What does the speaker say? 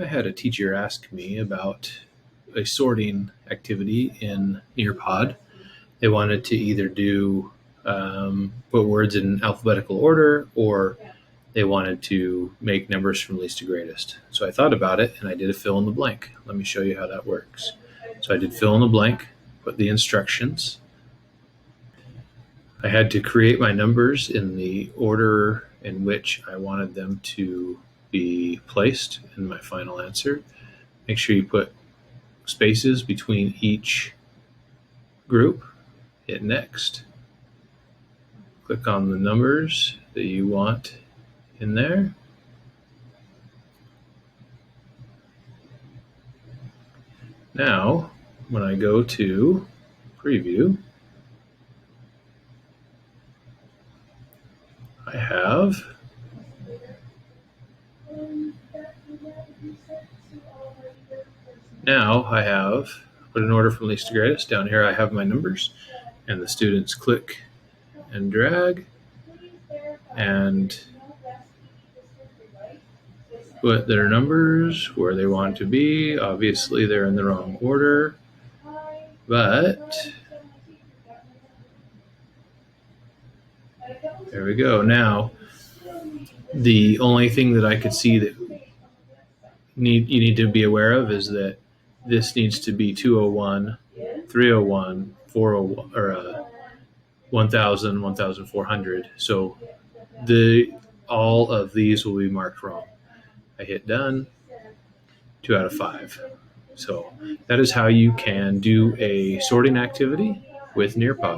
I had a teacher ask me about a sorting activity in Nearpod. They wanted to either do put words in alphabetical order, or they wanted to make numbers from least to greatest. So I thought about it and I did a fill in the blank. Let me show you how that works. So I did fill in the blank, put the instructions. I had to create my numbers in the order in which I wanted them to be placed in my final answer. Make sure you put spaces between each group. Hit next. Click on the numbers that you want in there. Now, when I go to preview, I have put an order from least to greatest. Down here I have my numbers, and the students click and drag and put their numbers where they want to be. Obviously they're in the wrong order, but there we go. Now, the only thing that I could see that you need to be aware of is that this needs to be 201, 301, 401, or 1000, 1400. So all of these will be marked wrong. I hit done. 2 out of 5. So that is how you can do a sorting activity with Nearpod.